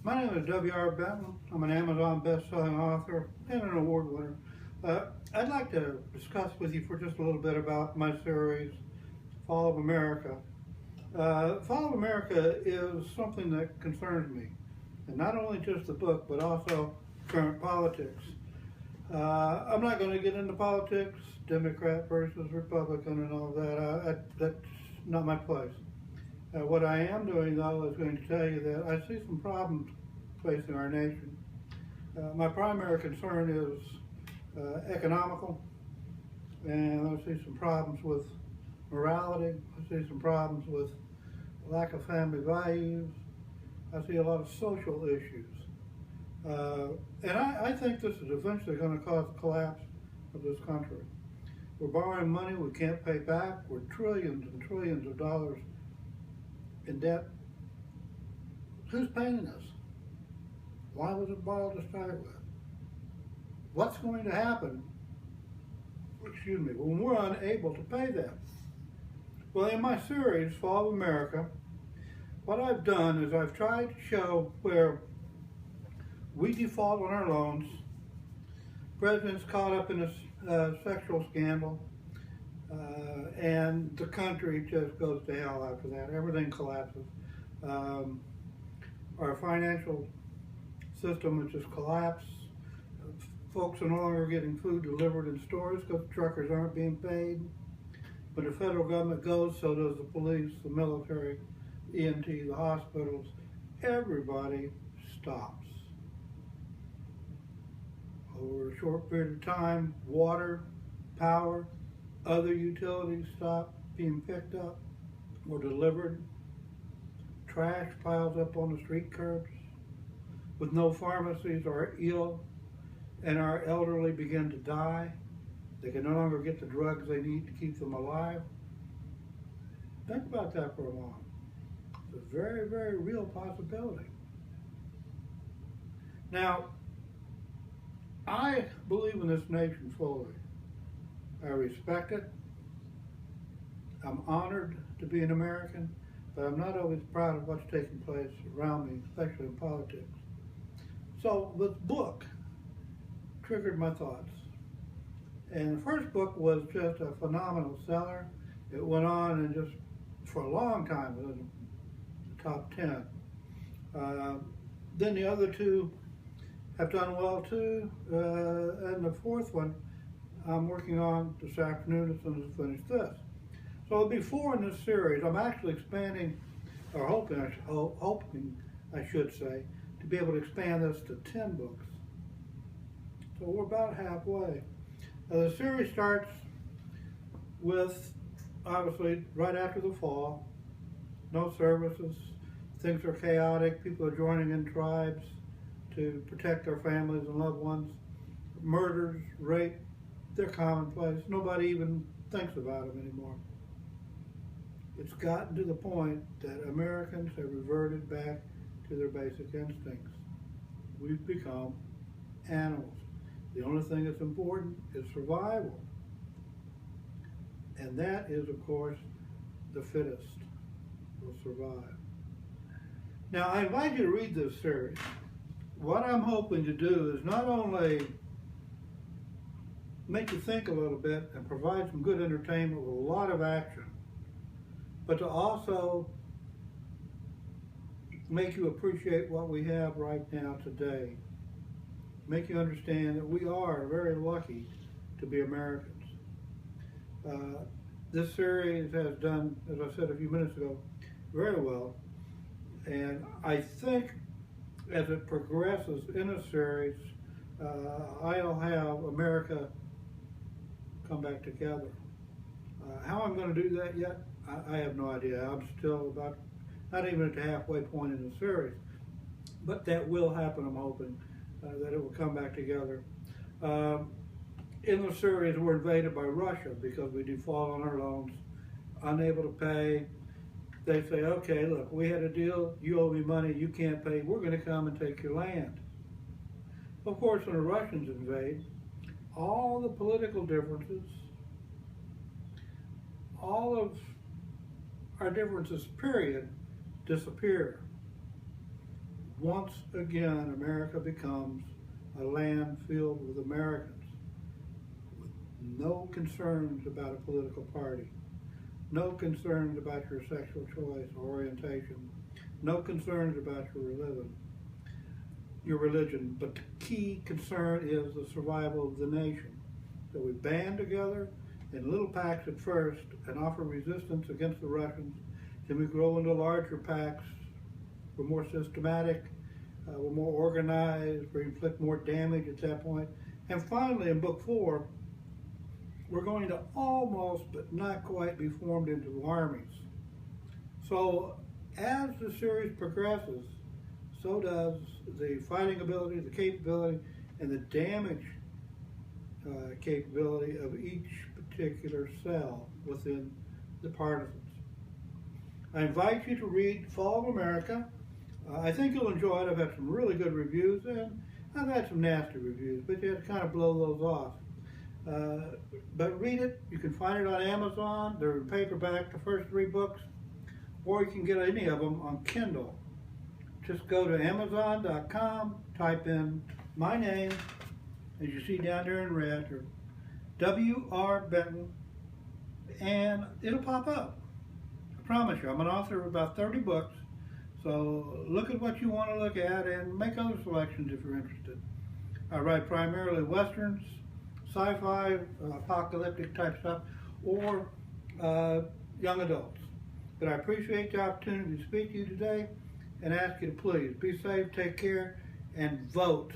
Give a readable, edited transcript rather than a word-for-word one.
My name is W.R. Benton. I'm an Amazon best-selling author and an award winner. I'd like to discuss with you for just a little bit about my series, Fall of America. Fall of America is something that concerns me, and not only just the book, but also current politics. I'm not going to get into politics, Democrat versus Republican and all that. That's not my place. What I am doing, though, is going to tell you that I see some problems facing our nation. My primary concern is economical, and I see some problems with morality. I see some problems with lack of family values. I see a lot of social issues. And I think this is eventually going to cause the collapse of this country. We're borrowing money we can't pay back. We're trillions and trillions of dollars in debt. Who's paying us? Why was it borrowed to start with? What's going to happen, when we're unable to pay them? Well, in my series, Fall of America, what I've done is I've tried to show where we default on our loans, president's caught up in a sexual scandal, and the country just goes to hell after that. Everything collapses. Our financial system has just collapsed. Folks are no longer getting food delivered in stores because truckers aren't being paid. When the federal government goes, so does the police, the military, EMT, the hospitals. Everybody stops. Over a short period of time, water, power, other utilities stop being picked up or delivered. Trash piles up on the street curbs. With no pharmacies, are ill, and our elderly begin to die. They can no longer get the drugs they need to keep them alive. Think about that for a moment. It's a very, very real possibility. Now, I believe in this nation fully. I respect it. I'm honored to be an American, but I'm not always proud of what's taking place around me, especially in politics. So this book triggered my thoughts. And the first book was just a phenomenal seller. It went on and just for a long time was in the top 10. Then the other two have done well too, and the fourth one I'm working on this afternoon as soon as I finish this. So there'll be 4 in this series. I'm actually expanding, or hoping I should say, to be able to expand this to 10 books. So we're about halfway. The series starts with, obviously, right after the fall. No services. Things are chaotic. People are joining in tribes to protect their families and loved ones. Murders, rape, they're commonplace. Nobody even thinks about them anymore. It's gotten to the point that Americans have reverted back to their basic instincts. We've become animals. The only thing that's important is survival. And that is, of course, the fittest will survive. Now, I invite you to read this series. What I'm hoping to do is not only make you think a little bit and provide some good entertainment with a lot of action, but to also make you appreciate what we have right now today. Make you understand that we are very lucky to be Americans. This series has done, as I said a few minutes ago, very well. And I think as it progresses in a series, I'll have America come back together. How I'm going to do that yet, I have no idea. I'm still about, not even at the halfway point in the series. But that will happen, I'm hoping. That it will come back together. In the series, we're invaded by Russia because we default on our loans, unable to pay. They say, okay, look, we had a deal, you owe me money, you can't pay, we're going to come and take your land. Of course, when the Russians invade, all the political differences, all of our differences, period, disappear. once again America becomes a land filled with Americans with no concerns about a political party, no concerns about your sexual choice or orientation, no concerns about your religion, but the key concern is the survival of the nation. So we band together in little packs at first and offer resistance against the Russians. Then we grow into larger packs. We're more systematic, we're more organized, we inflict more damage at that point. And finally, in book 4, we're going to almost but not quite be formed into armies. So as the series progresses, so does the fighting ability, the capability, and the damage capability of each particular cell within the partisans. I invite you to read Fall of America. I think you'll enjoy it. I've had some really good reviews, and I've had some nasty reviews, but you have to kind of blow those off. But read it. You can find it on Amazon. They're in paperback, the first 3 books, or you can get any of them on Kindle. Just go to Amazon.com, type in my name, as you see down there in red, or W.R. Benton, and it'll pop up. I promise you, I'm an author of about 30 books, so look at what you want to look at and make other selections if you're interested. I write primarily westerns, sci-fi, apocalyptic type stuff, or young adults. But I appreciate the opportunity to speak to you today and ask you to please be safe, take care, and vote.